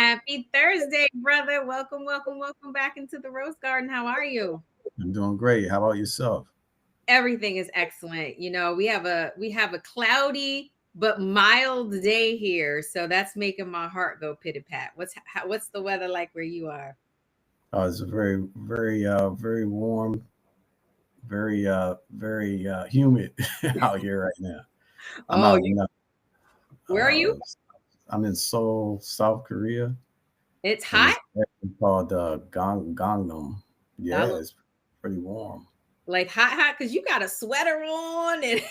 Happy Thursday, brother. Welcome, welcome, welcome back into the Rose Garden. How are you? I'm doing great. How about yourself? Everything is excellent. We have a cloudy but mild day here, so that's making my heart go pitty pat. What's the weather like where you are? It's a very warm, very humid out here right now. I'm Oh, out in, where are you? I'm in Seoul, South Korea, It's and hot. it's area called Gangnam. I Yeah, look it's pretty warm. like hot because you got a sweater on and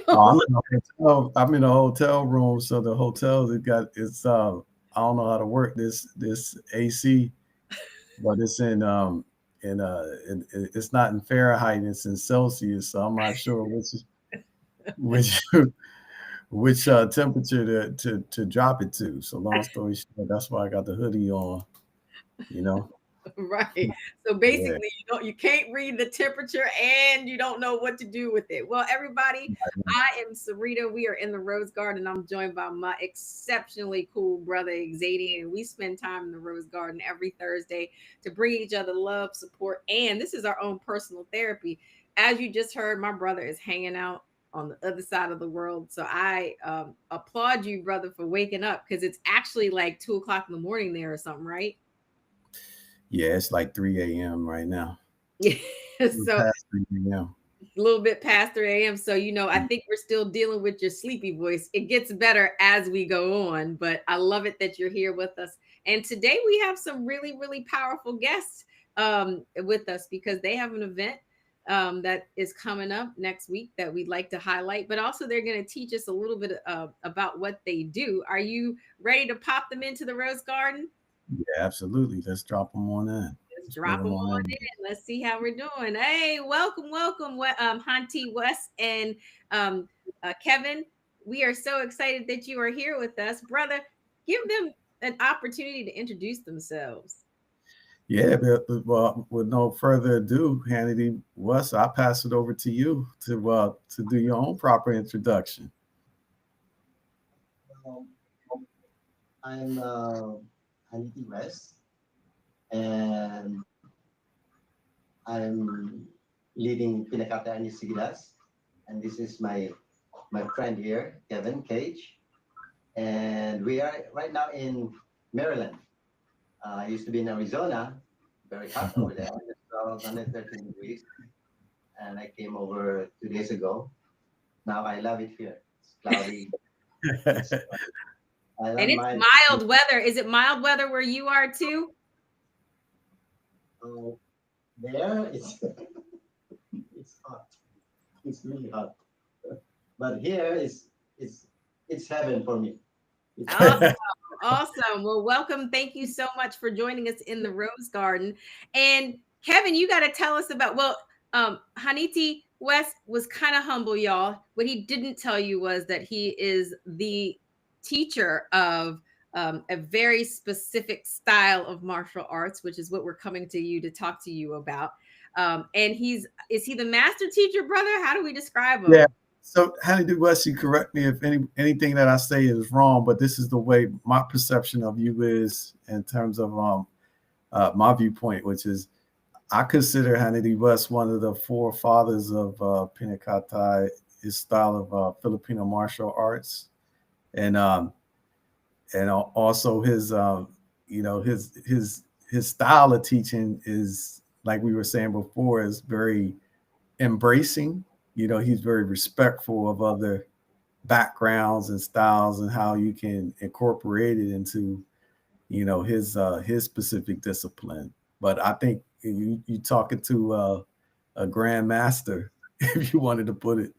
Oh, I'm in a hotel. I'm in a hotel room, so the hotel it got it's. I don't know how to work this AC, but it's it's not in Fahrenheit, it's in Celsius, so I'm not sure which which temperature to drop it to. So long story short, that's why I got the hoodie on, you know. right. So Yeah. basically, you can't read the temperature and you don't know what to do with it. Well, everybody, I am Sarita. We are in the Rose Garden. I'm joined by my exceptionally cool brother Xavier, and we spend time in the Rose Garden every Thursday to bring each other love, support, and this is our own personal therapy. As you just heard, my brother is hanging out on the other side of the world. So I applaud you, brother, for waking up because it's actually like 2 o'clock in the morning there or something, right? Yeah, it's like 3 a.m. right now. We're So past 3 a.m. a little bit past 3 a.m. So, I think we're still dealing with your sleepy voice. It gets better as we go on, but I love it that you're here with us. And today we have some really, really powerful guests with us because they have an event that is coming up next week that we'd like to highlight, but also they're going to teach us a little bit about what they do. Are you ready to pop them into the Rose Garden? Yeah, absolutely. Let's drop them on in. Let's Let's bring drop them them on on in. in. Let's see how we're doing. Hey, welcome, welcome, Hanti West and um, Kevin. We are so excited that you are here with us, brother. Give them an opportunity to introduce themselves. Yeah, but, well, with no further ado, Hannity West, I'll pass it over to you to do your own proper introduction. Um, I'm Anity West, and I'm leading Pinakata and Siglas. And this is my friend here, Kevin Cage. And we are right now in Maryland. I used to be in Arizona, very hot over there, it's 113 degrees. And I came over 2 days ago. Now I love it here. It's cloudy. It's I And don't it's mind. mild weather. Is it mild weather where you are too? Uh, there it's it's hot. It's really hot. But here is it's heaven for me. It's Awesome. heaven. Awesome. Well, welcome. Thank you so much for joining us in the Rose Garden. And Kevin, you got to tell us about, well, Haniti West was kind of humble, y'all. What he didn't tell you was that he is the teacher of a very specific style of martial arts, which is what we're coming to you to talk to you about. And is he the master teacher, brother? How do we describe him? Yeah. So, Hannity West, you correct me if anything that I say is wrong, but this is the way my perception of you is in terms of my viewpoint, which is I consider Hannity West one of the forefathers of Pinakatai, his style of Filipino martial arts, and also his his style of teaching is like we were saying before is very embracing. He's very respectful of other backgrounds and styles and how you can incorporate it into his specific discipline. But I think you talking to a grandmaster if you wanted to put it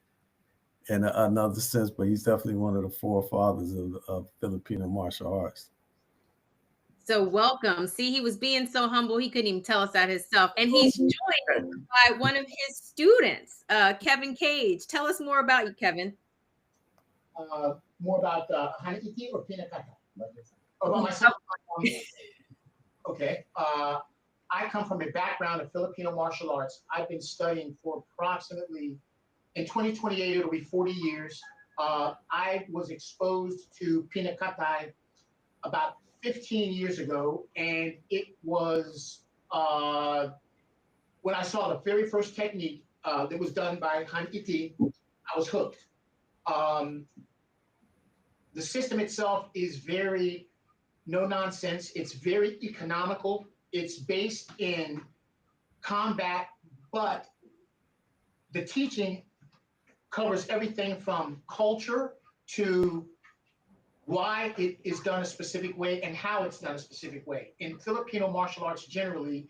in another sense, but he's definitely one of the forefathers of Filipino martial arts. So welcome. See, he was being so humble, he couldn't even tell us that himself. And he's joined by one of his students, Kevin Cage. Tell us more about you, Kevin. More about Hanakiti or Pinakata? About Oh, myself? Um, okay. I come from a background of Filipino martial arts. I've been studying for approximately, in 2028, it'll be 40 years. I was exposed to Pinakatai about 15 years ago, and it was when I saw the very first technique that was done by Han Iti, I was hooked. The system itself is very no nonsense. It's very economical. It's based in combat, but the teaching covers everything from culture to why it is done a specific way and how it's done a specific way. In Filipino martial arts generally,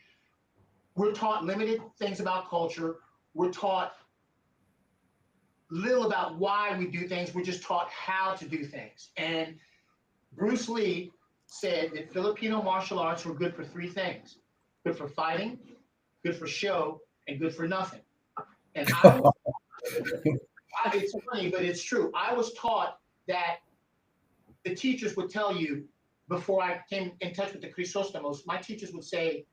we're taught limited things about culture. We're taught little about why we do things. We're just taught how to do things. And Bruce Lee said that Filipino martial arts were good for three things: good for fighting, good for show, and good for nothing. And it's funny, but it's true. I was taught that the teachers would tell you before I came in touch with the Crisostomos, my teachers would say,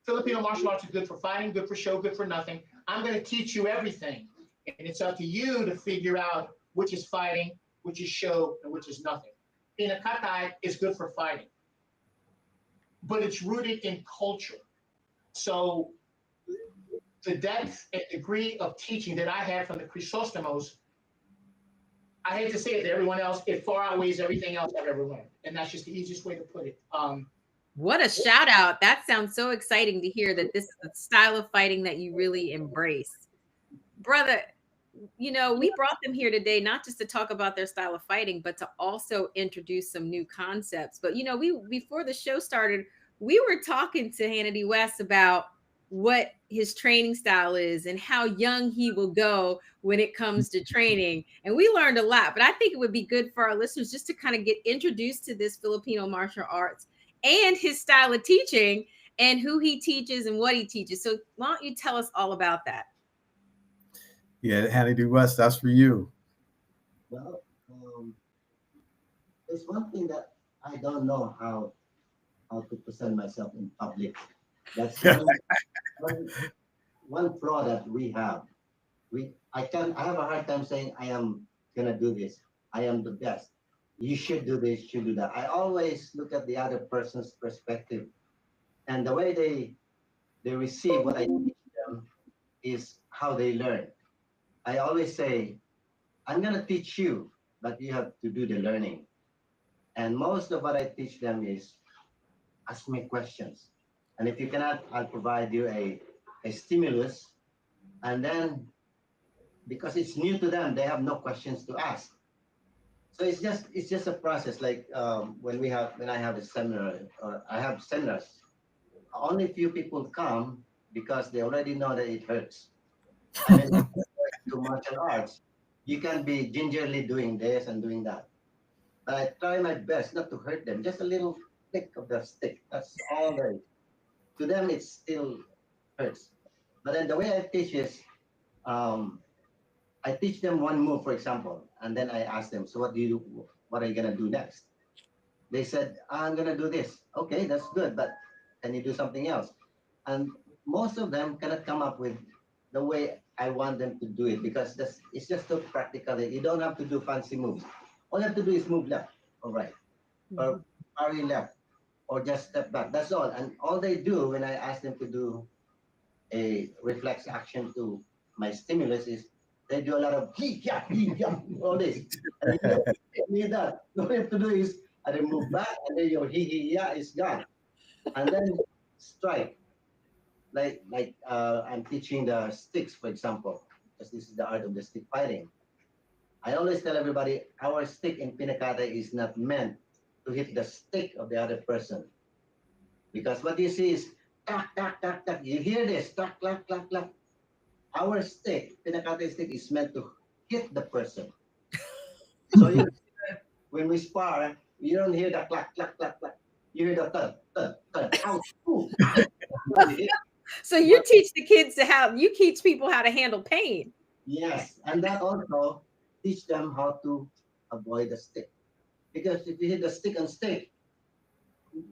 Filipino martial arts are good for fighting, good for show, good for nothing. I'm going to teach you everything. And it's up to you to figure out which is fighting, which is show, and which is nothing. Pinakatai is good for fighting, but it's rooted in culture. So the depth and degree of teaching that I had from the Crisostomos, I hate to say it to everyone else, it far outweighs everything else I've ever learned. And that's just the easiest way to put it. What a shout out. That sounds so exciting to hear that this is a style of fighting that you really embrace. Brother, you know, we brought them here today, not just to talk about their style of fighting, but to also introduce some new concepts. But, you know, before the show started, we were talking to Hannity West about what his training style is and how young he will go when it comes to training. And we learned a lot, but I think it would be good for our listeners just to kind of get introduced to this Filipino martial arts and his style of teaching and who he teaches and what he teaches. So why don't you tell us all about that? Yeah, Hannity West, that's for you. Well, there's one thing that I don't know how to present myself in public. That's one flaw that we have. I have a hard time saying I am gonna do this. I am the best. You should do this, you should do that. I always look at the other person's perspective, and the way they receive what I teach them is how they learn. I always say, I'm gonna teach you, but you have to do the learning. And most of what I teach them is ask me questions. And if you cannot, I'll provide you a stimulus. And then because it's new to them, they have no questions to ask. So it's just a process. Like when I have a seminar, or I have seminars, only few people come because they already know that it hurts. And then to martial arts, you can be gingerly doing this and doing that. But I try my best not to hurt them. Just a little flick of the stick. That's all there is. To them, it still hurts. But then the way I teach is, I teach them one move, for example, and then I ask them, so what are you gonna do next? They said, I'm gonna do this. Okay, that's good, but can you do something else? And most of them cannot come up with the way I want them to do it, because it's just so practical. You don't have to do fancy moves. All you have to do is move left or right, or parry left, or just step back. That's all. And all they do when I ask them to do a reflex action to my stimulus is they do a lot of all this. And you don't need that. All you have to do is they move back, and then your yeah is gone. And then strike. Like I'm teaching the sticks, for example, because this is the art of the stick fighting. I always tell everybody our stick in Pinakata is not meant to hit the stick of the other person. Because what you see is tack, tack, tack, tack. You hear this, tack, clack, clack, clack. Our stick, Pinakata stick, is meant to hit the person. So when we spar, you don't hear the clack, clack, clack, clack. You hear the thud, thud, thud. Ouch. So you teach the kids you teach people how to handle pain. Yes, and that also teach them how to avoid the stick. Because if you hit the stick on stick,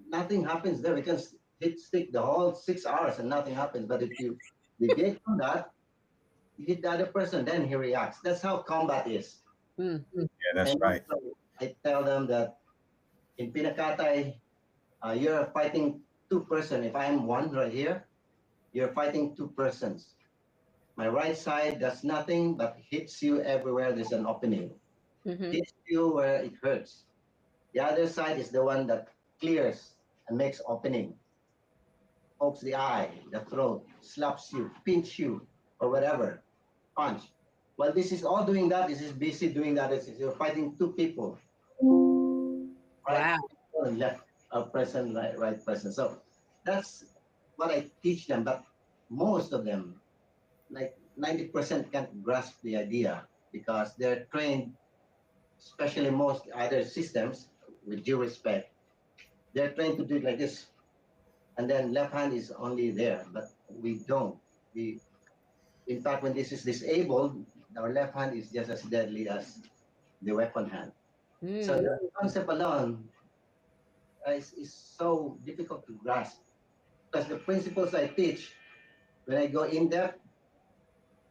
nothing happens there. We can hit stick the whole 6 hours and nothing happens. But if you deviate from that, you hit the other person, then he reacts. That's how combat is. Yeah, that's right. So I tell them that In Pinakatay, you're fighting two persons. If I'm one right here, you're fighting two persons. My right side does nothing but hits you everywhere there's an opening. Mhm. Hits you where it hurts. The other side is the one that clears and makes opening, pokes the eye, the throat, slaps you, pinch you, or whatever, punch. Well, this is all doing that. This is busy doing that. You're fighting two people, right? Wow. And left person, right person. So that's what I teach them. But most of them, like 90%, can't grasp the idea because they're trained, especially most other systems, with due respect, they're trained to do it like this. And then left hand is only there, but we don't. We, in fact, when this is disabled, our left hand is just as deadly as the weapon hand. So Mm. the concept alone is so difficult to grasp because the principles I teach, when I go in depth,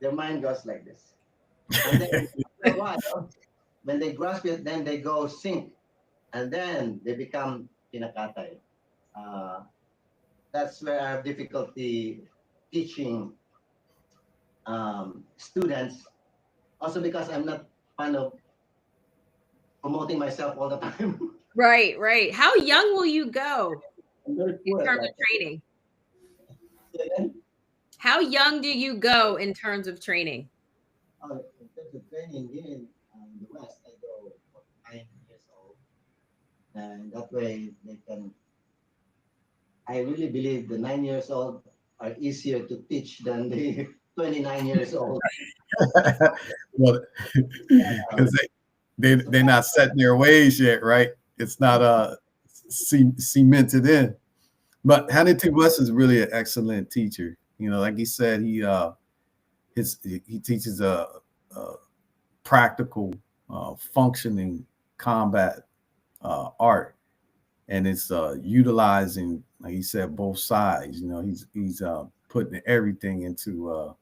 their mind goes like this. And then after a while, when they grasp it, then they go sync, and then they become pinakatay. Uh, that's where I have difficulty teaching students. Also because I'm not fond of promoting myself all the time. Right, right. How young will you go I'm very in poor at terms that. of training? Again, How young do you go in terms of training? in terms of training here in the West, I go 9 years old, and that way they can. I really believe the 9 years old are easier to teach than the 29 years old. Well, because they're not set in their ways yet, right? It's not cemented in. But Hannity West is really an excellent teacher. You know, like he said, he teaches a practical, functioning combat art, and it's utilizing, like he said, both sides. You know, he's putting everything into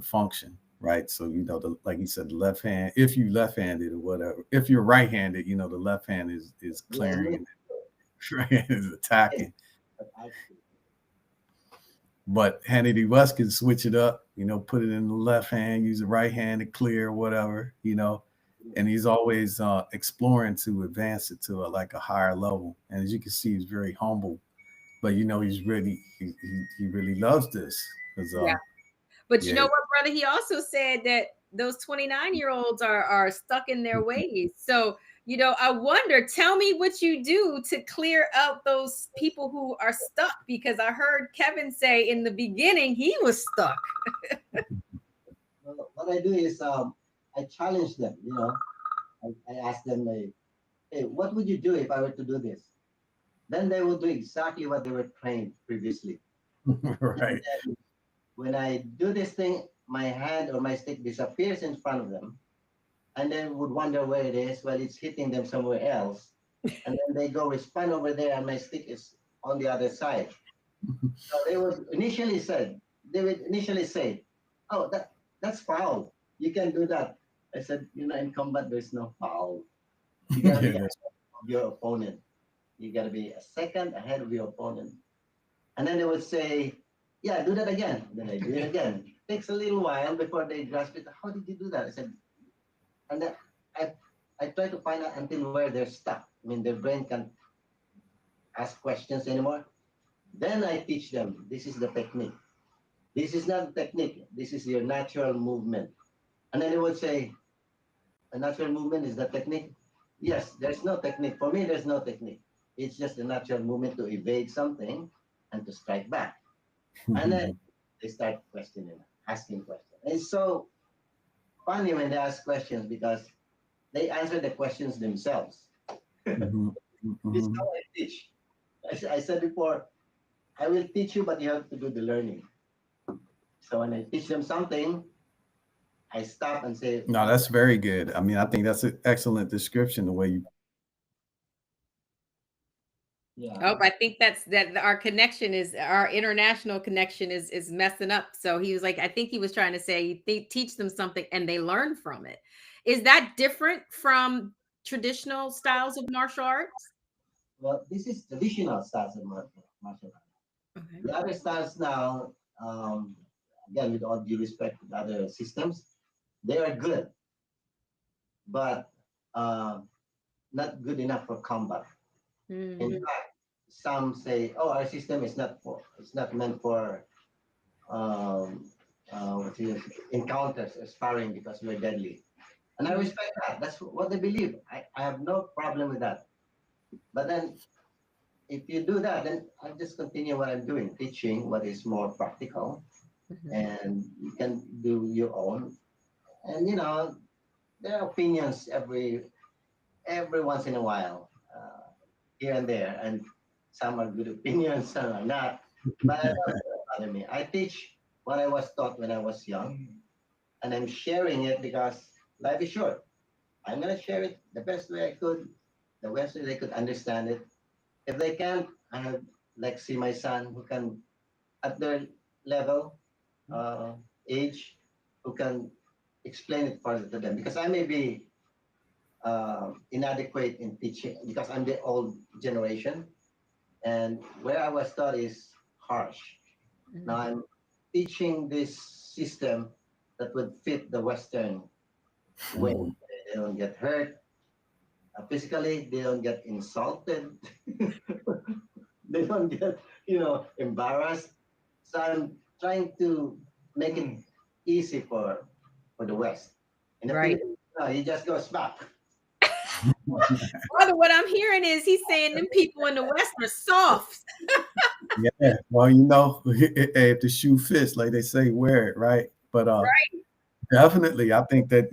function, right? So you know, like you said, the left hand. If you left-handed or whatever, if you're right-handed, you know, the left hand is clearing, right hand is attacking. But Hannity West can switch it up, you know, put it in the left hand, use the right hand to clear, whatever, you know. And he's always exploring to advance it to like a higher level. And as you can see, he's very humble, but you know, he really loves this because Yeah. But you yeah. know what, brother? He also said that those 29-year-olds are stuck in their ways. So, you know, I wonder, tell me what you do to clear out those people who are stuck, because I heard Kevin say in the beginning he was stuck. Well, what I do is I challenge them. You know, I ask them, like, "Hey, what would you do if I were to do this?" Then they will do exactly what they were trained previously. Right. And when I do this thing, my hand or my stick disappears in front of them, and then would wonder where it is. Well, it's hitting them somewhere else, and then they go respond over there, and my stick is on the other side. So they would initially say, "Oh, that's foul. You can do that." I said, "You know, in combat, there's no foul. You gotta be Yeah, ahead of your opponent. You gotta be a second ahead of your opponent." And then they would say, "Yeah, do that again." Then I do it again. Takes a little while before they grasp it. How did you do that? I said, and then I I try to find out until where they're stuck. I mean, their brain can't ask questions anymore. Then I teach them. This is the technique. This is not the technique. This is your natural movement. And then they would say, a natural movement is the technique. Yes, there's no technique. For me, there's no technique. It's just a natural movement to evade something and to strike back. And then they start questioning, asking questions. It's so funny when they ask questions because they answer the questions themselves. Mhm, This is mhm. how I teach. I said before, I will teach you, but you have to do the learning. So when I teach them something, I stop and say, No, that's very good. I mean, I think that's an excellent description, the way you. yeah, Oh, I think that our international connection is messing up. So he was like, I think he was trying to say, teach them something and they learn from it. Is that different from traditional styles of martial arts? Well, this is traditional styles of martial arts. Okay. The other styles now, again, with all due respect to the other systems, they are good, but not good enough for combat. In Mm, fact, some say, "Oh, our system is it's not meant for what is encounters, sparring because we're deadly." And I respect that. That's what they believe. I have no problem with that. But then, if you do that, then I just continue what I'm doing, teaching what is more practical, mhm. and you can do your own. And there are opinions every once in a while, here and there, and some are good opinions, some are not. But that doesn't bother me. I teach what I was taught when I was young, and I'm sharing it because life is short. I'm gonna share it the best way I could, the best way they could understand it. If they can't, I have like see my son who can at their level, uh, age, who can explain it further to them because I may be inadequate in teaching because I'm the old generation, and where I was taught is harsh. Now I'm teaching this system that would fit the Western way. They don't get hurt physically. They don't get insulted. They don't get embarrassed. So I'm trying to make it easy for the West. In the Right. Philippines, no, you just go smack. Brother, what I'm hearing is he's saying them people in the West are soft. Yeah, well, if the shoe fits, like they say, wear it, right? But definitely, I think that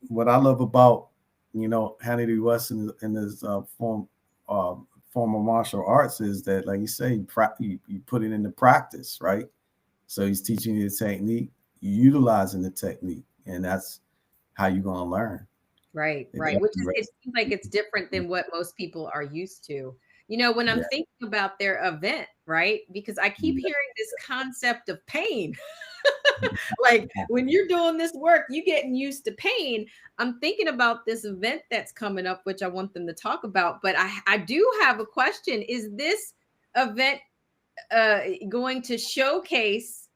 what I love about Hannity West in his uh, form of martial arts is that, like you say, you put it into practice, right? So he's teaching you the technique, utilizing the technique, and that's how you're gonna learn. Right, It right. Which is, definitely it seems like it's different than what most people are used to. When I'm yeah, thinking about their event, right? Because I keep yeah, hearing this concept of pain. Like when you're doing this work, you getting used to pain. I'm thinking about this event that's coming up, which I want them to talk about. But I do have a question. Is this event going to showcase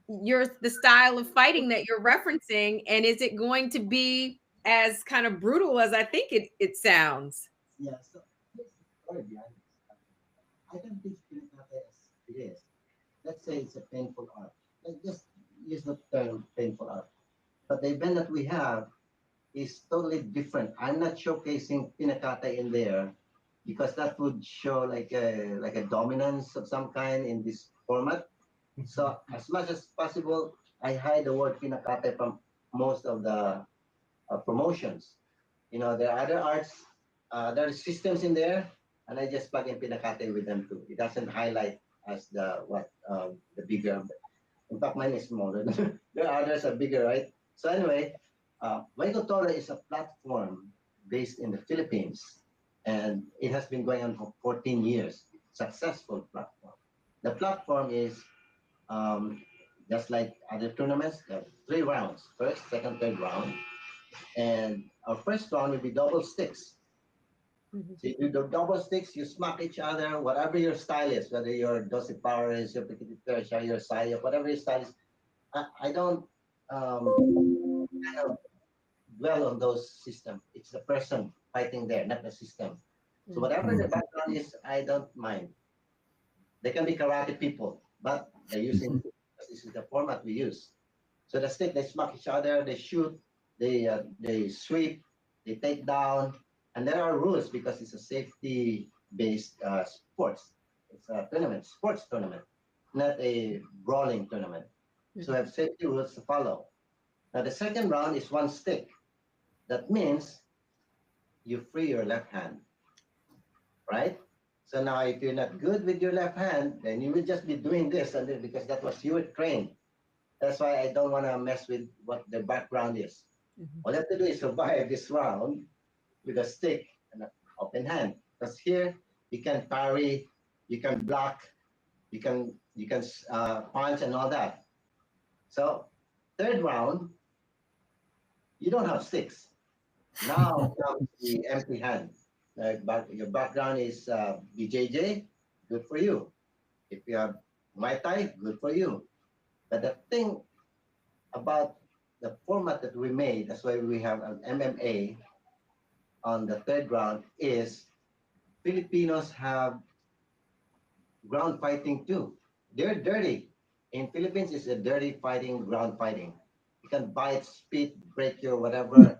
the style of fighting that you're referencing, and is it going to be as kind of brutal as I think it sounds? Yeah. So here's the story behind this. I can teach Pinakata as it is. Let's say it's a painful art. Let's just use the term painful art. But the event that we have is totally different. I'm not showcasing Pinakata in there because that would show like a dominance of some kind in this format. So as much as possible, I hide the word Pinakata from most of the promotions. There are other arts, there are systems in there, and I just plug in Pinakate with them too. It doesn't highlight as the bigger. In fact, mine is smaller. There are others are bigger, right? So anyway, Michael Torre is a platform based in the Philippines, and it has been going on for 14 years. Successful platform. The platform is um, just like other tournaments, there are 3 rounds: first, second, third round. And our first round will be double sticks. Mhm. So you do the double sticks, you smack each other, whatever your style is, whether your Doce Power is, your Petit Persia, your Saya, whatever your style is. I don't kind of dwell on those systems. It's the person fighting there, not the system. So whatever the Mhm. background is, I don't mind. They can be karate people, but they're using, this is the format we use. So the stick, they smack each other, they shoot, they sweep, they take down, and there are rules because it's a safety-based sports. It's a tournament, sports tournament, not a brawling tournament. So I have safety rules to follow. Now the second round is one stick. That means you free your left hand, right? So now if you're not good with your left hand, then you will just be doing this and this because that was you were trained. That's why I don't want to mess with what the background is. Mhm. All you have to do is survive this round with a stick and an open hand. Because here you can parry, you can block, you can punch and all that. So third round, you don't have sticks. Now comes the empty hand. Your background is BJJ, good for you. If you have Muay Thai, good for you. But the thing about the format that we made, that's why we have an MMA on the third round, is Filipinos have ground fighting too. They're dirty. In Philippines, it's a dirty fighting, ground fighting. You can bite, spit, break your whatever,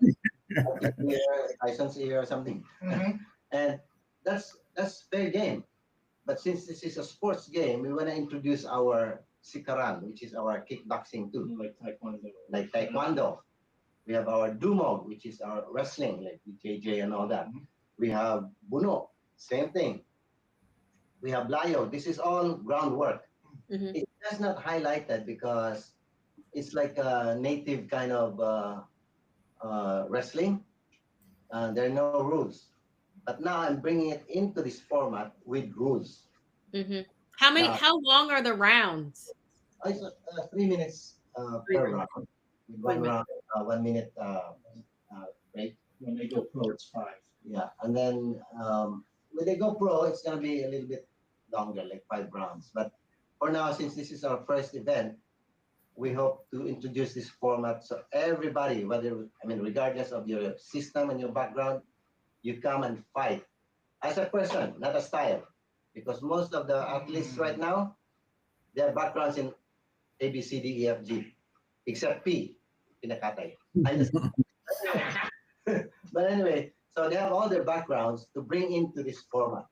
ear, Tyson's ear or something. Mhm. And that's fair game. But since this is a sports game, we want to introduce our sikaran, which is our kickboxing too, Like taekwondo. like taekwondo. We have our dumog, which is our wrestling, like JJ and all that. Mhm. We have buno, same thing. We have layo. This is all groundwork. Mhm. It's just not highlighted because it's like a native kind of wrestling. There are no rules. But now I'm bringing it into this format with rules. Mhm. Now, How long are the rounds? it's 3 minutes 3 per minutes. round. With 3 one minutes. round, 1 minute break. When they go pro, it's 5. Yeah, and then when they go pro, it's gonna be a little bit longer, like 5 rounds. But for now, since this is our first event, we hope to introduce this format so everybody, regardless of your system and your background, you come and fight as a person, not a style. Because most of the athletes right now, their backgrounds in A, B, C, D, E, F, G, except P, pinakatay. I just, but anyway, so they have all their backgrounds to bring into this format.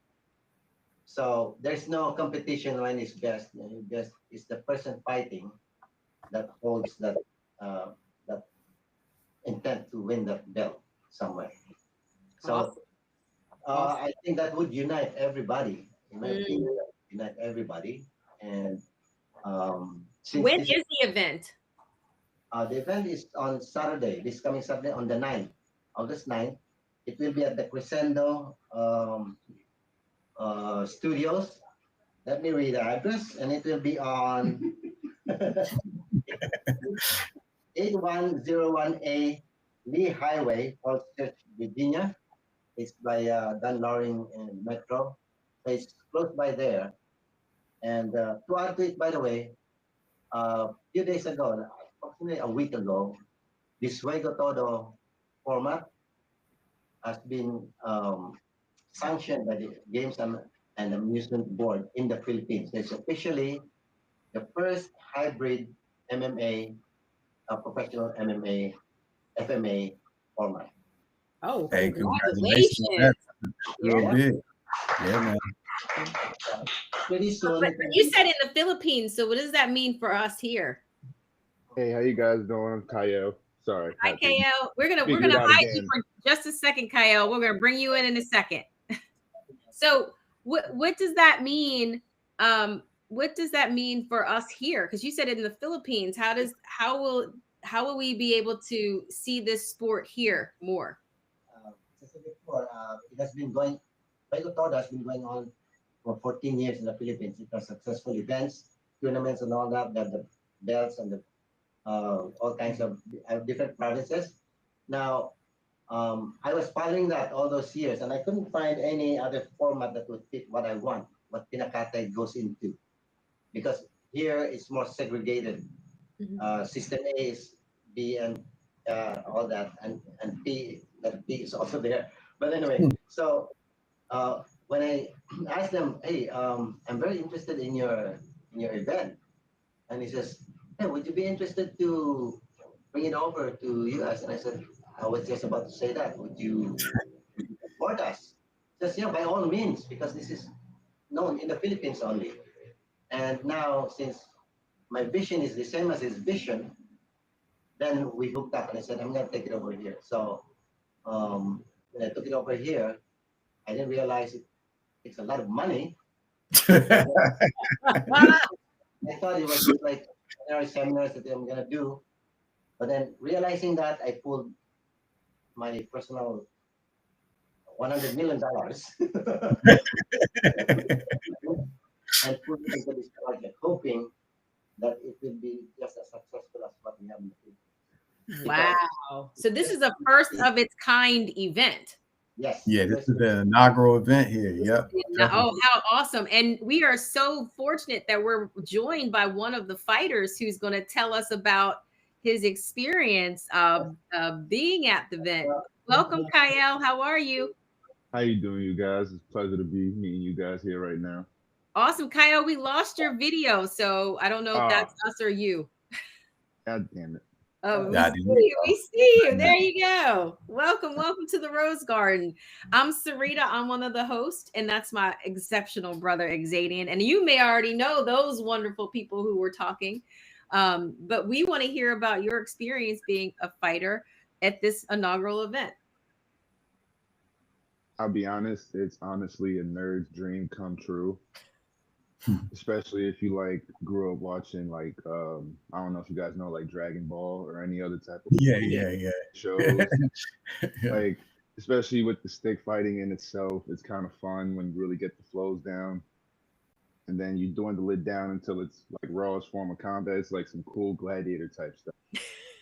So there's no competition when it's best. Best is the person fighting that holds that intent to win that belt somewhere. So Awesome. I think that would unite everybody. In my Mm. opinion, that would unite everybody. And since When this is the event? the event is on Saturday, this coming Saturday on the 9th, August 9th. It will be at the Crescendo Studios. Let me read the address, and it will be on 8101A Lee Highway, Falls Church, Virginia. It's by Dan Loring and Metro. So it's close by there. And to add to it, by the way, a few days ago, approximately a week ago, this Juego Todo format has been sanctioned by the Games and Amusement Board in the Philippines. It's officially the first hybrid MMA, professional MMA, FMA format. Oh, Hey, congratulations on that. congratulations. Real Yeah. big. Yeah, man. Pretty soon. But you said in the Philippines, so what does that mean for us here? Hey, how you guys doing? I'm Kayo. Sorry. Hi, had to KL. We're gonna figure it out hide you again. for just a second, KL. We're gonna bring you in a second. So what does that mean? What does that mean for us here? Because you said in the Philippines, how will we be able to see this sport here more? As I said before, it has been going, Juego Todo has been going on for 14 years in the Philippines. It has successful events, tournaments, and all that. The belts and the all kinds of different provinces. Now, I was following that all those years, and I couldn't find any other format that would fit what I want, what Pinakatay goes into, because here it's more segregated. Mhm. System A is B and all that, and P, that P is also there. But anyway, so when I asked them, hey, I'm very interested in your event, and he says, hey, would you be interested to bring it over to US? And I said, I was just about to say that. Would you support us? Just, yeah, by all means, because this is known in the Philippines only. And now, since my vision is the same as his vision, then we hooked up and I said, I'm going to take it over here. So when I took it over here, I didn't realize it's a lot of money. I thought it was just like seminars that I'm going to do. But then realizing that, I pulled my personal $100 million and put it into this project, hoping that it will be just as successful as what we have in the Philippines. Wow. Wow. So this is a first of its kind event. Yes. Yeah, this is the inaugural event here. Yep. Oh, how awesome. And we are so fortunate that we're joined by one of the fighters who's going to tell us about his experience of being at the event. Welcome, Kyle. How are you? How you doing, you guys? It's a pleasure to be meeting you guys here right now. Awesome, Kyle. We lost your video, so I don't know if that's us or you. God damn it. We see you. There you go. Welcome to the Rose Garden. I'm Sarita. I'm one of the hosts, and that's my exceptional brother, Xadian. And you may already know those wonderful people who were talking. But we want to hear about your experience being a fighter at this inaugural event. I'll be honest, it's honestly a nerd's dream come true. Especially if you like grew up watching like I don't know if you guys know like Dragon Ball or any other type of shows. Like especially with the stick fighting in itself, it's kind of fun when you really get the flows down. And then you dwindle it down until it's like rawest form of combat. It's like some cool gladiator type stuff.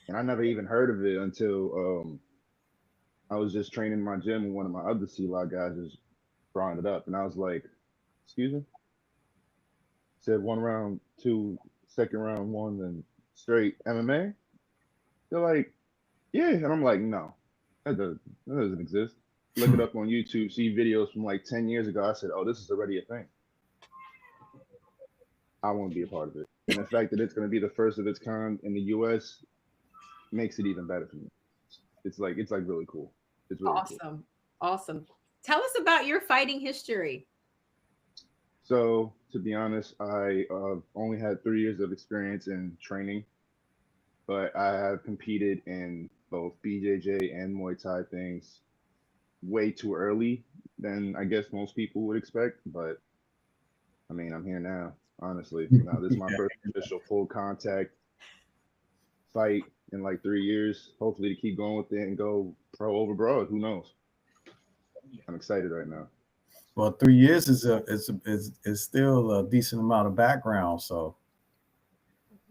And I never even heard of it until I was just training in my gym and one of my other C-Log guys just brought it up. And I was like, excuse me? Said 1 round, 2, second round, 1, then straight MMA. They're like, yeah. And I'm like, no, that doesn't exist. Look it up on YouTube, see videos from like 10 years ago. I said, oh, this is already a thing. I want to be a part of it. And the fact that it's going to be the first of its kind in the US makes it even better for me. It's like really cool. It's really awesome. Cool. Awesome. Tell us about your fighting history. So, to be honest, I only had 3 years of experience in training, but I have competed in both BJJ and Muay Thai things way too early than I guess most people would expect. But I mean, I'm here now, honestly. Now, this is my first official full contact fight in like 3 years. Hopefully, to keep going with it and go pro over broad. Who knows? I'm excited right now. Well, 3 years is still a decent amount of background. So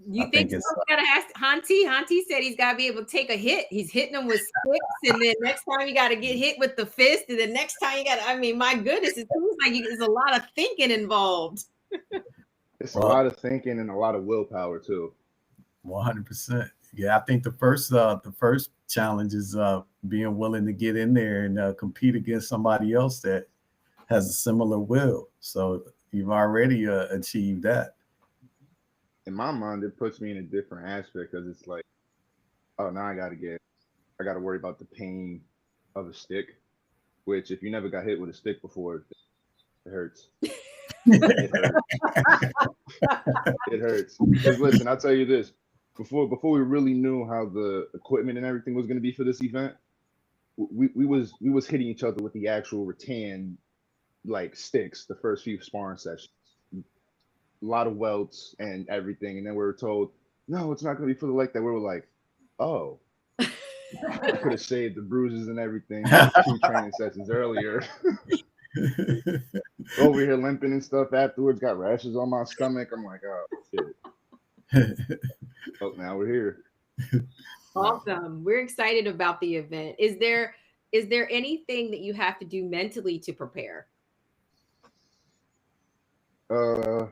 you think so? We gotta ask Hanti. Hanti said he's got to be able to take a hit. He's hitting them with sticks, and then next time you got to get hit with the fist, and then next time you got. I mean, my goodness, it seems like there's a lot of thinking involved. It's a lot of thinking and a lot of willpower too. 100%. Yeah, I think the first challenge is being willing to get in there and compete against somebody else that has a similar will. So you've already achieved that. In my mind, it puts me in a different aspect because it's like, oh, now I got to worry about the pain of a stick, which if you never got hit with a stick before, it hurts. It hurts. Because listen, I'll tell you this. Before we really knew how the equipment and everything was going to be for this event, we was hitting each other with the actual rattan like sticks the first few sparring sessions. A lot of welts and everything, and then we were told, no, it's not going to be for the leg that. We were like, oh, I could have saved the bruises and everything 2 training sessions earlier. Over here limping and stuff afterwards, got rashes on my stomach. I'm like, oh shit. Oh, now we're here. Awesome. We're excited about the event. Is there anything that you have to do mentally to prepare? I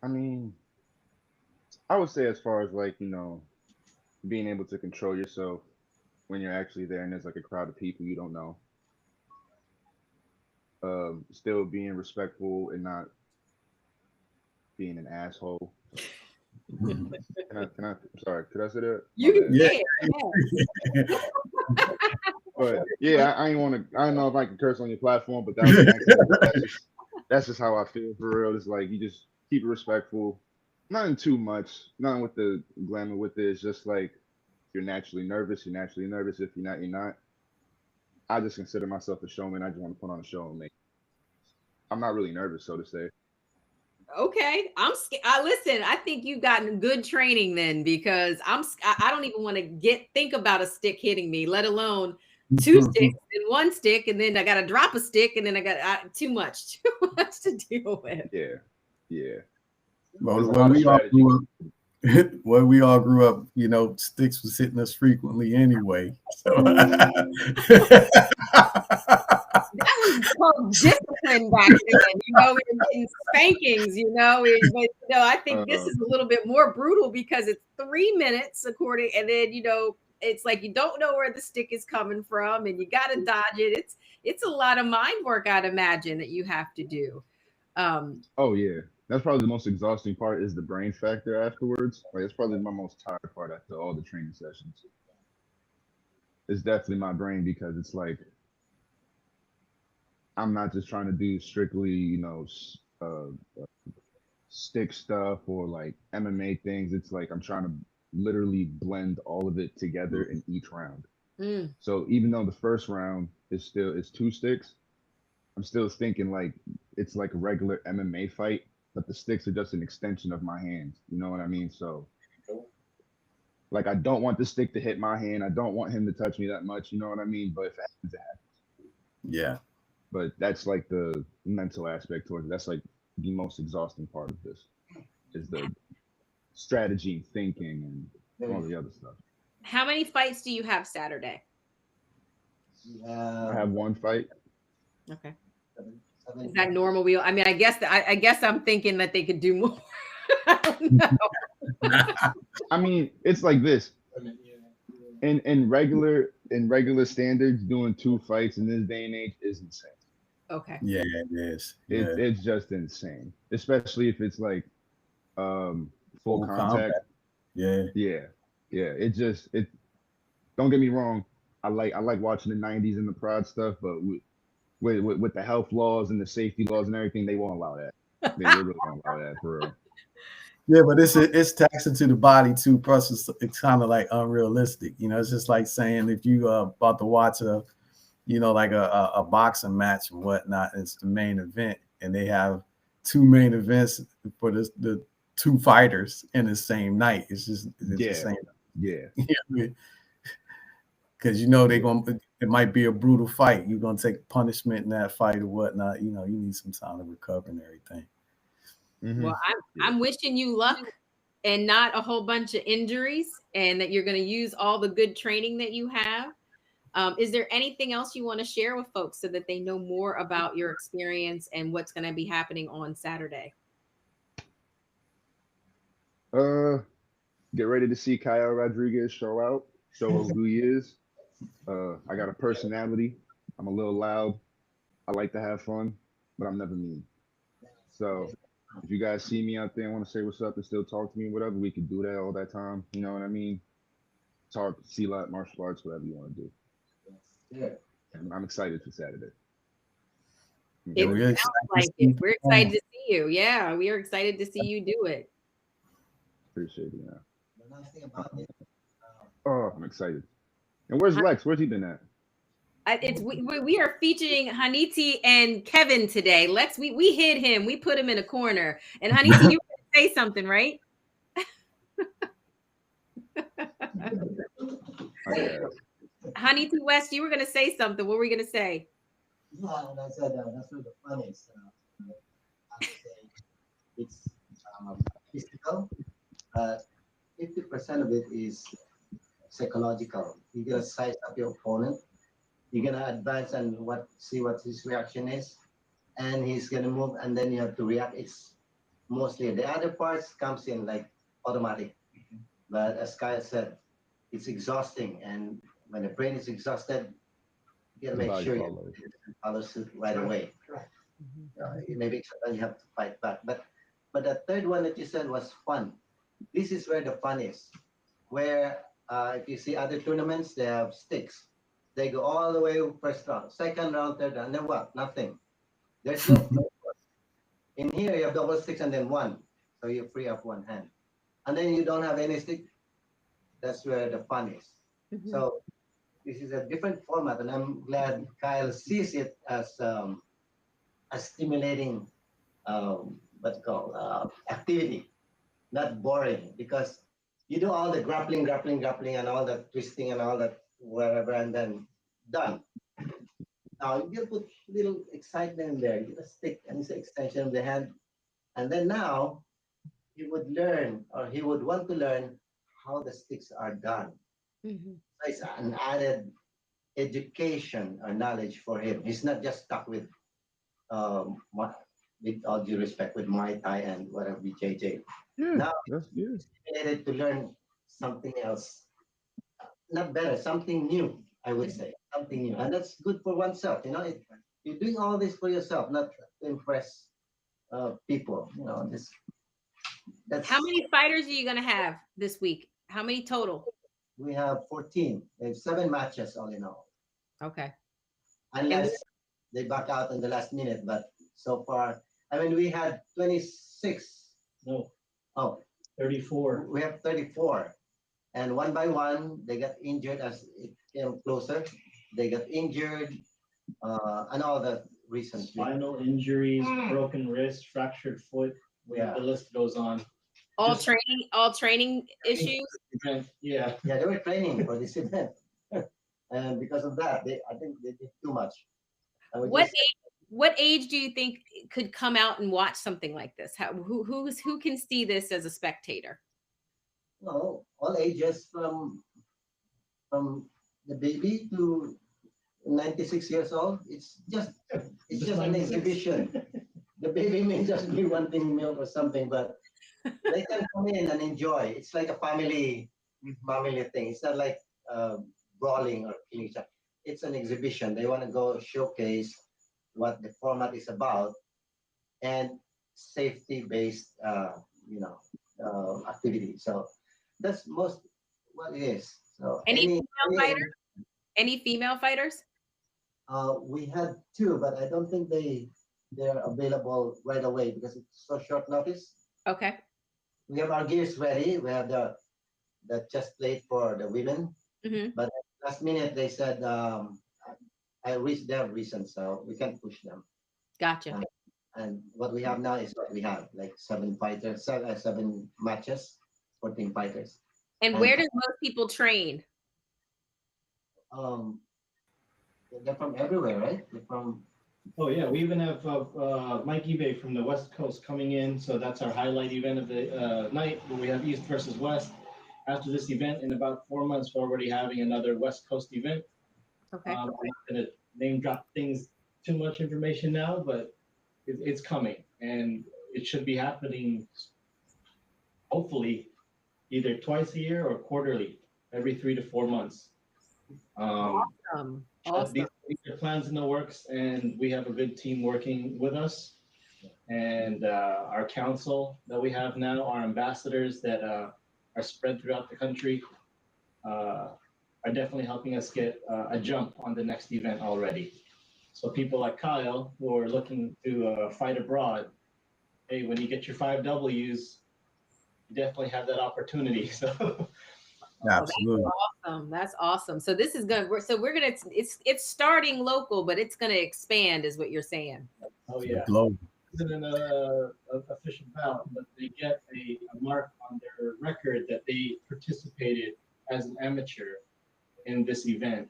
mean, I would say as far as like, being able to control yourself when you're actually there and there's like a crowd of people you don't know. Still being respectful and not being an asshole. I'm sorry, could I say that? Yeah. But yeah, I don't know if I can curse on your platform, but that's just how I feel for real. It's like you just keep it respectful, nothing too much, nothing with the glamour with it. It's just like you're naturally nervous. If you're not, you're not. I just consider myself a showman. I just want to put on a show and I'm not really nervous, so to say. Okay, I'm scared. Listen, I think you've gotten good training then, because I don't even want to think about a stick hitting me, let alone 2 sticks and 1 stick, and then I got to drop a stick, and then I got too much to deal with. Yeah. Well, when we all grew up Well, we all grew up, you know, sticks was hitting us frequently anyway. So That was called discipline back then, you know, in spankings, you know. But you know, I think this is a little bit more brutal because it's 3 minutes according, and then you know, it's like you don't know where the stick is coming from, and you got to dodge it. It's a lot of mind work, I'd imagine, that you have to do. Oh yeah, that's probably the most exhausting part is the brain factor afterwards. Like it's probably my most tired part after all the training sessions. It's definitely my brain because it's like I'm not just trying to do strictly, you know, stick stuff or like MMA things. It's like I'm trying to literally blend all of it together in each round. Mm. So even though the first round is 2 sticks, I'm still thinking like it's like a regular MMA fight, but the sticks are just an extension of my hands. You know what I mean? So like I don't want the stick to hit my hand. I don't want him to touch me that much. You know what I mean? But if it happens, it happens. yeah. But that's like the mental aspect towards it. That's like the most exhausting part of this is the strategy and thinking and all the other stuff. How many fights do you have Saturday? I have one fight. Okay. Is that normal? Wheel? I mean, I guess I'm thinking that they could do more. I don't know. I mean, it's like this. In regular standards, doing 2 fights in this day and age is insane. Okay. Yeah, it is. Yeah. It's just insane, especially if it's like full contact. Combat. Yeah. It just it. Don't get me wrong. I like watching the '90s and the prod stuff, but with the health laws and the safety laws and everything, they won't allow that. They really won't allow that for real. Yeah, but it's taxing to the body too. Plus, it's kind of like unrealistic. You know, it's just like saying if you about to watch like a boxing match and whatnot, it's the main event, and they have 2 main events for the 2 fighters in the same night. It's the same. Yeah. Because it might be a brutal fight. You're gonna take punishment in that fight or whatnot. You know, you need some time to recover and everything. Mm-hmm. Well, I'm wishing you luck and not a whole bunch of injuries, and that you're going to use all the good training that you have. Is there anything else you want to share with folks so that they know more about your experience and what's going to be happening on Saturday? Get ready to see Kyle Rodriguez show who he is. I got a personality. I'm a little loud. I like to have fun, but I'm never mean. So if you guys see me out there and want to say what's up and still talk to me, whatever, we can do that all that time. You know what I mean? Talk, see lot, martial arts, whatever you want to do. Yeah. And I'm excited for Saturday. We're excited to see you. Yeah, we are excited to see you do it. Appreciate it. Yeah. Oh, I'm excited. And where's Lex? Where's he been at? We are featuring Haniti and Kevin today. Lex, we hid him. We put him in a corner. And Haniti, you were going to say something, right? Haniti West, you were going to say something. What were you going to say? Yeah, I said that's where the fun is. It's physical. 50% of it is psychological. You're gonna size up your opponent. You're gonna advance and see what his reaction is, and he's gonna move, and then you have to react. It's mostly the other parts comes in like automatic. But as Kyle said, it's exhausting, and when the brain is exhausted, you gotta make sure you follow suit right away. Maybe sometimes you have to fight back. But the third one that you said was fun. This is where the fun is. Where if you see other tournaments, they have sticks. They go all the way first round, second round, third round, and then what? Nothing. There's no in here you have double sticks and then 1. So you free up 1 hand. And then you don't have any stick. That's where the fun is. Mm-hmm. So this is a different format, and I'm glad Kyle sees it as a stimulating activity, not boring, because you do all the grappling, and all that twisting and all that whatever, and then done. Now you put little excitement in there. You get a stick and it's an extension of the hand, and then now he would learn, or he would want to learn how the sticks are done. Mhm. So it's an added education or knowledge for him. He's not just stuck with, with all due respect, with Muay Thai and whatever BJJ. Yeah, Now that's good. he needed to learn something else, not better, something new. I would say something new, and that's good for oneself. You're doing all this for yourself, not to impress people. This that's How many fighters are you gonna have this week? How many total? we have 14. We have 7 matches all in all, Okay. And unless they back out in the last minute. But so far, I mean, we had 26. No, Oh, 34. we have 34, and one by one they got injured as it came closer. They got injured, and all the reasons. Spinal injuries, broken wrist, fractured foot. Yeah. The list goes on. all Just- training issues. Yeah. Yeah, they were training for this event, and because of that, I think they did too much. And we What just- what age do you think could come out and watch something like this? Who can see this as a spectator? No, all ages from the baby to 96 years old. It's just Just an 96. exhibition. The baby may just be wanting milk or something, but they can come in and enjoy. It's like a family thing. It's not like brawling or killing each other. It's an exhibition. They want to go showcase what the format is about, and safety-based, activity. So that's most what it is. So Any female fighters? Any female fighters? we had 2, but I don't think they're available right away because it's so short notice. Okay. We have our gears ready. We have the chest plate for the women, Hmm. but last minute they said I reached their reason, so we can't push them. Gotcha. And what we have now is what we have, like 7 fighters, 7 matches, 14 fighters. And where does most people train? Um, they're from everywhere, right? They're from Oh yeah, we even have Mike eBay from the West Coast coming in, so that's our highlight event of the night. Where we have East versus West. After this event, in about 4 months, we're already having another West Coast event. Okay. I'm not gonna name drop things, too much information now, but it's coming, and it should be happening. Hopefully, either twice a year or quarterly, every 3 to 4 months. Awesome. These are plans in the works, and we have a good team working with us. And our council that we have now, our ambassadors that are spread throughout the country, are definitely helping us get a jump on the next event already. So people like Kyle who are looking to fight abroad, hey, when you get your 5 Ws, you definitely have that opportunity. So Absolutely. Awesome. That's awesome. So this is gonna. We're gonna. It's starting local, but it's gonna expand, is what you're saying. oh yeah. Global. Isn't an official bout, but they get a mark on their record that they participated as an amateur in this event.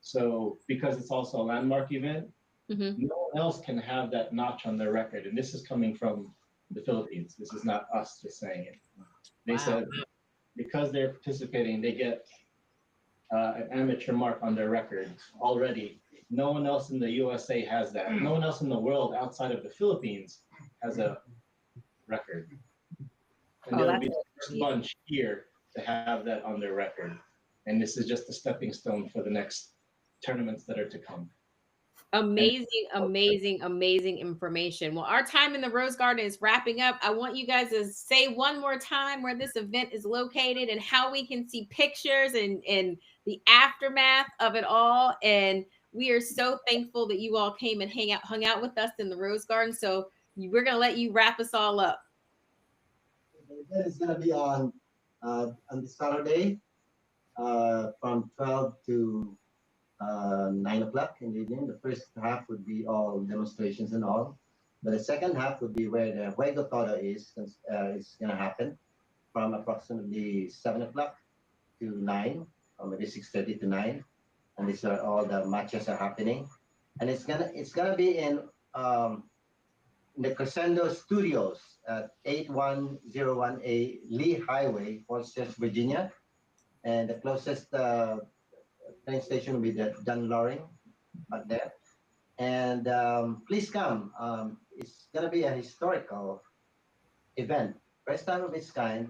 So because it's also a landmark event, Mhm. no one else can have that notch on their record. And this is coming from the Philippines. This is not us just saying it. They Wow. said because they're participating, they get an amateur mark on their record already. No one else in the USA has that. No one else in the world outside of the Philippines has a record. And Oh, they'll that's be the first bunch here to have that on their record. And this is just a stepping stone for the next tournaments that are to come. Amazing information. Well, our time in the Rose Garden is wrapping up. I want you guys to say one more time where this event is located and how we can see pictures and the aftermath of it all. And we are so thankful that you all came and hung out with us in the Rose Garden. So we're gonna let you wrap us all up. the event is gonna be on this Saturday, from 12 to 9 o'clock in the evening. The first half would be all demonstrations and all, but the second half would be where the Juego Todo is. It's going to happen from approximately 7 o'clock to 9, or maybe 6:30 to 9, and these are all the matches are happening, and it's gonna be in in the Crescendo Studios at 8101A Lee Highway, Fort Worth, Virginia. And the closest train station will be the John Loring back there. And please come. It's going to be a historical event. First time of its kind,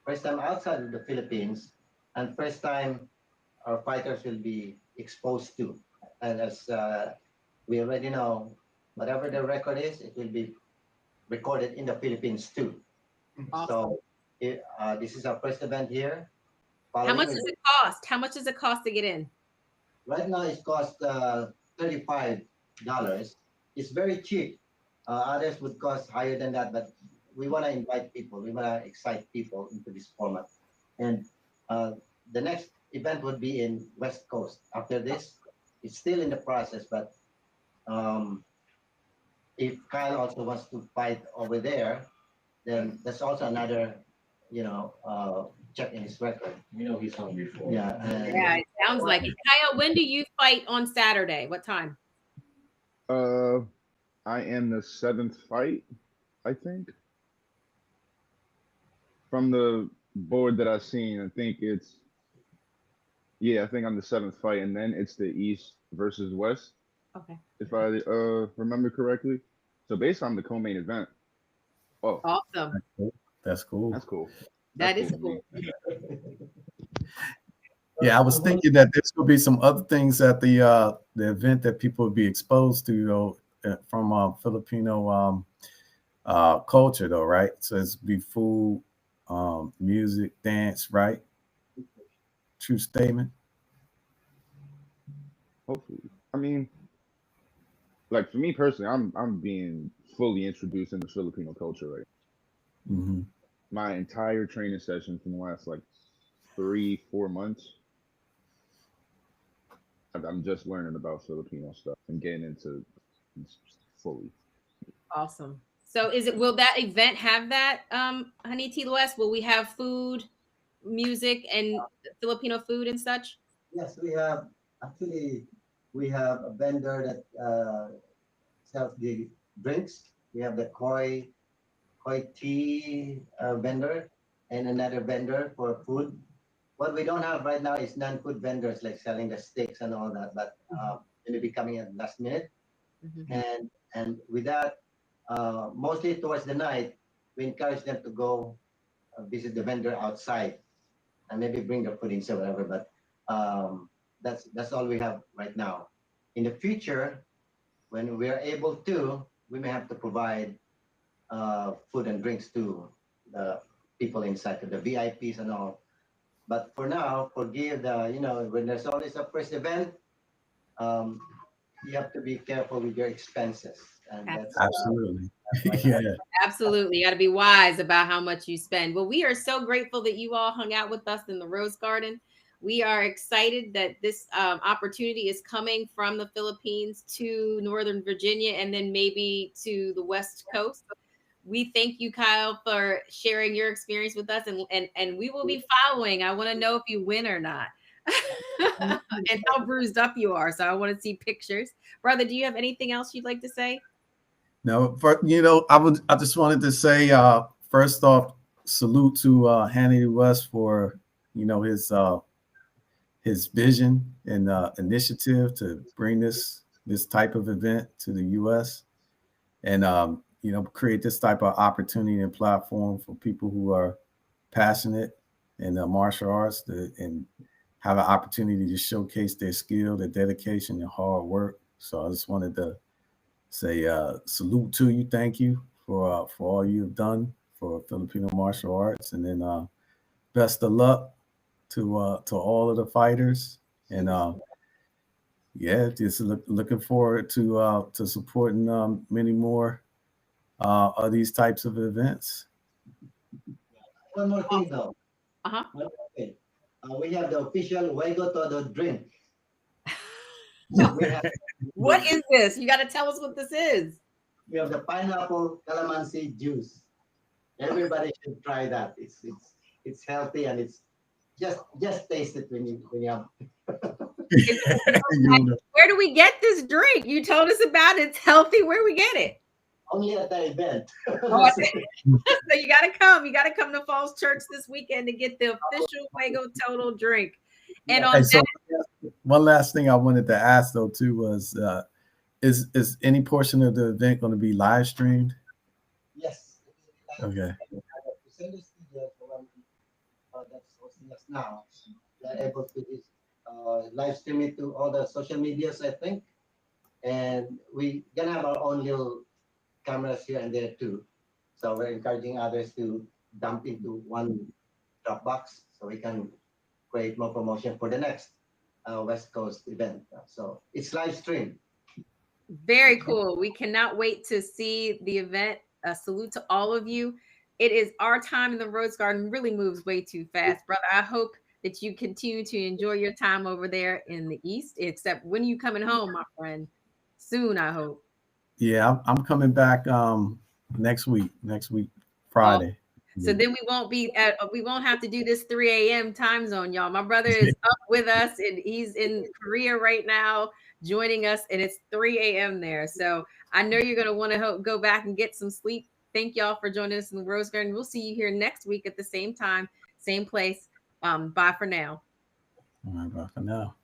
first time outside of the Philippines, and first time our fighters will be exposed to. And as we already know, whatever the record is, it will be recorded in the Philippines too. Awesome. So this is our first event here. How much does it cost? How much does it cost to get in? Right now it costs $35. It's very cheap. Others would cost higher than that, but we want to invite people. We want to excite people into this format. And the next event would be in West Coast. After this, it's still in the process, but if Kyle also wants to fight over there, then that's also another, check in his record. He's hungry for it. Yeah, it sounds like it. Kyle, when do you fight on Saturday? What time? I am the 7th fight, I think. From the board that I've seen, I think I'm the 7th fight, and then it's the East versus West. Okay. If I remember correctly. So based on the co-main event. Oh, awesome. That's cool. That's cool. That is cool. Yeah, I was thinking that there will be some other things at the event that people would be exposed to, from Filipino culture, though, right? So it's be food, music, dance, right? True statement. Hopefully, I mean, like for me personally, I'm being fully introduced into Filipino culture, right? Mm-hmm. My entire training session from the last 3-4 months, I'm just learning about Filipino stuff and getting into fully. Awesome. So will that event have that, Honey T. West? Will we have food, music, and Filipino food and such? Yes, we have a vendor that sells the drinks. We have the koi tea vendor and another vendor for food. What we don't have right now is non-food vendors like selling the steaks and all that, but it'll be coming at last minute. Mm-hmm. And with that, mostly towards the night, we encourage them to go visit the vendor outside and maybe bring their food in, or whatever. But that's all we have right now. In the future, when we are able to, we may have to provide food and drinks to the people inside, to the VIPs and all. But for now, forgive when there's always a first event, you have to be careful with your expenses. And that's absolutely. Yeah. Absolutely. You got to be wise about how much you spend. Well, we are so grateful that you all hung out with us in the Rose Garden. We are excited that this opportunity is coming from the Philippines to Northern Virginia and then maybe to the West Coast. We thank you, Kyle, for sharing your experience with us, and we will be following. I want to know if you win or not and how bruised up you are. So I want to see pictures. Brother, do you have anything else you'd like to say? No, I just wanted to say, first off, salute to Hannity West for, his vision and initiative to bring this type of event to the U.S. and, create this type of opportunity and platform for people who are passionate in the martial arts and have an opportunity to showcase their skill, their dedication, their hard work. So I just wanted to say salute to you. Thank you for all you've done for Filipino martial arts. And then best of luck to all of the fighters. And just looking forward to supporting many more of these types of events. One more thing though. Uh-huh. Okay. We have the official Huego Todo drink. What is this? You got to tell us what this is. We have the pineapple calamansi juice. Everybody should try that. It's healthy and it's just taste it when you have. Where do we get this drink? You told us about it. It's healthy. Where do we get it? only at the event. Oh, so you gotta come. You gotta come to Falls Church this weekend to get the official Fuego Total drink. And on Hey, so that, one last thing I wanted to ask though too was, is any portion of the event going to be live streamed? Yes. Okay. Send us the one that's hosting us now. They're able to live stream it to all the social medias, I think. And we gonna have our own little cameras here and there too. So we're encouraging others to dump into one Dropbox so we can create more promotion for the next West Coast event. So it's live stream. very cool. We cannot wait to see the event. A salute to all of you. It is our time in the Rose Garden. Really moves way too fast, brother. I hope that you continue to enjoy your time over there in the East. Except when you coming home, my friend? Soon, I hope. Yeah, I'm coming back next week Friday. So then we won't have to do this 3 a.m. time zone, y'all. My brother is up with us and he's in Korea right now joining us, and it's 3 a.m. there. So I know you're gonna want to go back and get some sleep. Thank y'all for joining us in the Rose Garden. We'll see you here next week at the same time, same place. Bye for now. All right, bye for now.